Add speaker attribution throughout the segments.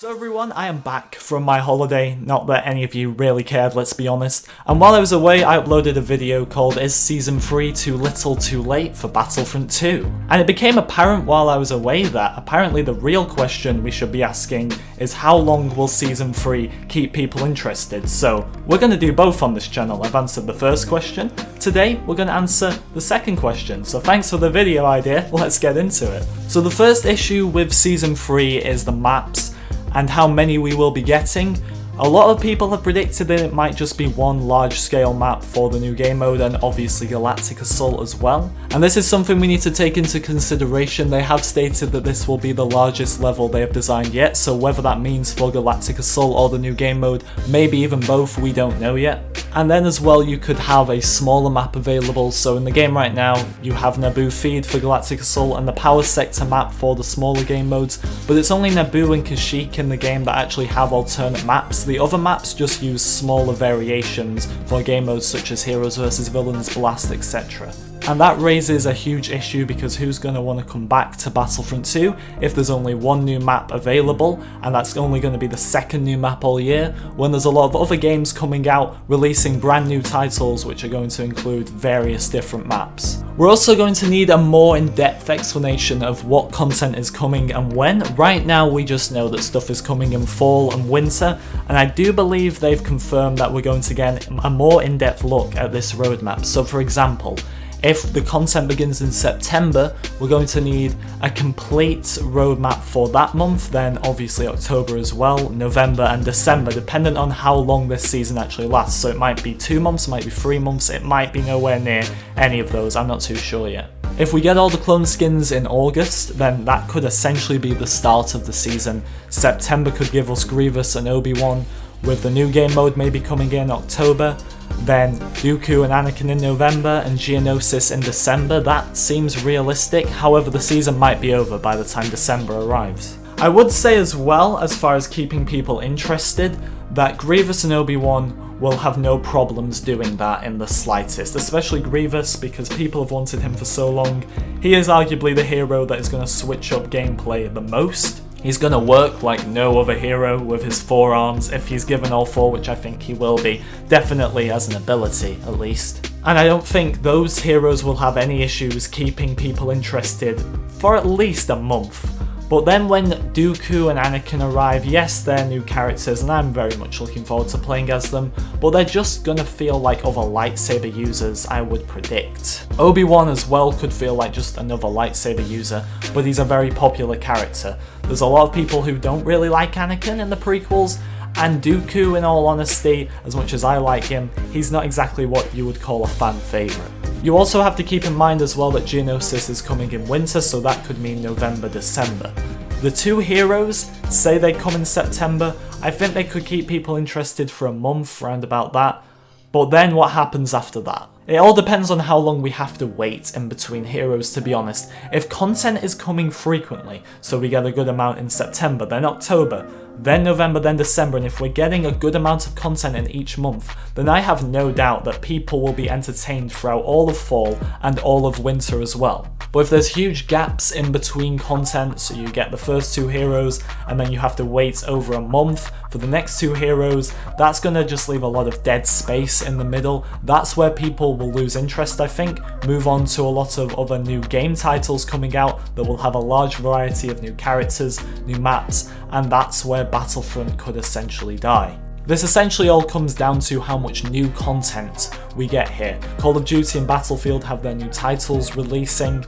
Speaker 1: So everyone, I am back from my holiday, not that any of you really cared, let's be honest, and while I was away I uploaded a video called Is Season 3 Too Little Too Late for Battlefront 2? And it became apparent while I was away that apparently the real question we should be asking is how long will Season 3 keep people interested? So we're going to do both on this channel. I've answered the first question, today we're going to answer the second question, so thanks for the video idea, let's get into it. So the first issue with Season 3 is the maps, and how many we will be getting. A lot of people have predicted that it might just be one large scale map for the new game mode and obviously Galactic Assault as well. And this is something we need to take into consideration. They have stated that this will be the largest level they have designed yet, so whether that means for Galactic Assault or the new game mode, maybe even both, we don't know yet. And then as well you could have a smaller map available, so in the game right now you have Naboo Feed for Galactic Assault and the Power Sector map for the smaller game modes, but it's only Naboo and Kashyyyk in the game that actually have alternate maps. The other maps just use smaller variations for game modes such as Heroes vs Villains, Blast, etc. And that raises a huge issue because who's going to want to come back to Battlefront 2 if there's only one new map available, and that's only going to be the second new map all year, when there's a lot of other games coming out releasing brand new titles which are going to include various different maps. We're also going to need a more in-depth explanation of what content is coming and when. Right now we just know that stuff is coming in fall and winter, and I do believe they've confirmed that we're going to get a more in-depth look at this roadmap. So for example, if the content begins in September, we're going to need a complete roadmap for that month, then obviously October as well, November and December, dependent on how long this season actually lasts. So it might be 2 months, it might be 3 months, it might be nowhere near any of those, I'm not too sure yet. If we get all the clone skins in August, then that could essentially be the start of the season. September could give us Grievous and Obi-Wan, with the new game mode maybe coming in October. Then Dooku and Anakin in November and Geonosis in December. That seems realistic, however the season might be over by the time December arrives. I would say as well, as far as keeping people interested, that Grievous and Obi-Wan will have no problems doing that in the slightest, especially Grievous because people have wanted him for so long. He is arguably the hero that is going to switch up gameplay the most. He's going to work like no other hero with his forearms if he's given all four, which I think he will be, definitely as an ability at least. And I don't think those heroes will have any issues keeping people interested for at least a month. But then when Dooku and Anakin arrive, yes, they're new characters and I'm very much looking forward to playing as them, but they're just gonna feel like other lightsaber users, I would predict. Obi-Wan as well could feel like just another lightsaber user, but he's a very popular character. There's a lot of people who don't really like Anakin in the prequels, and Dooku, in all honesty, as much as I like him, he's not exactly what you would call a fan favourite. You also have to keep in mind as well that Geonosis is coming in winter, so that could mean November, December. The two heroes, say they come in September, I think they could keep people interested for a month, round about that. But then what happens after that? It all depends on how long we have to wait in between heroes, to be honest. If content is coming frequently, so we get a good amount in September, then October, then November, then December, and if we're getting a good amount of content in each month, then I have no doubt that people will be entertained throughout all of fall and all of winter as well. But if there's huge gaps in between content, so you get the first two heroes and then you have to wait over a month for the next two heroes, that's gonna just leave a lot of dead space in the middle. That's where people will lose interest, I think, move on to a lot of other new game titles coming out that will have a large variety of new characters, new maps, and that's where Battlefront could essentially die. This essentially all comes down to how much new content we get here. Call of Duty and Battlefield have their new titles releasing,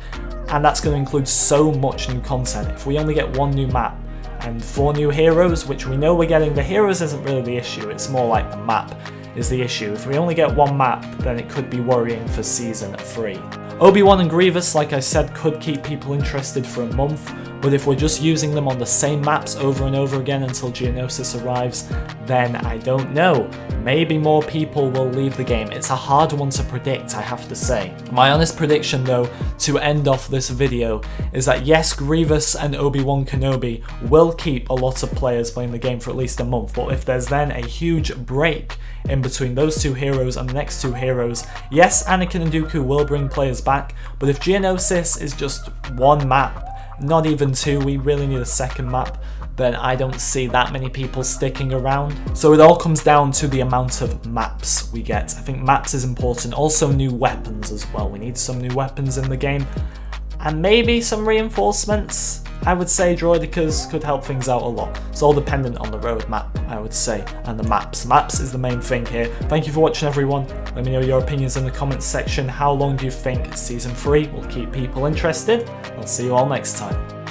Speaker 1: and that's going to include so much new content. If we only get one new map and 4 new heroes, which we know we're getting, the heroes isn't really the issue, it's more like the map is the issue. If we only get one map, then it could be worrying for Season 3. Obi-Wan and Grievous, like I said, could keep people interested for a month, but if we're just using them on the same maps over and over again until Geonosis arrives, then I don't know. Maybe more people will leave the game. It's a hard one to predict, I have to say. My honest prediction though, to end off this video, is that yes, Grievous and Obi-Wan Kenobi will keep a lot of players playing the game for at least a month, but if there's then a huge break in between those two heroes and the next two heroes, yes, Anakin and Dooku will bring players back, but if Geonosis is just one map, not even two, we really need a second map, then I don't see that many people sticking around. So it all comes down to the amount of maps we get. I think maps is important. Also new weapons as well. We need some new weapons in the game. And maybe some reinforcements. I would say droidicas could help things out a lot. It's all dependent on the roadmap, I would say, and the maps. Maps is the main thing here. Thank you for watching, everyone. Let me know your opinions in the comments section. How long do you think Season 3 will keep people interested? I'll see you all next time.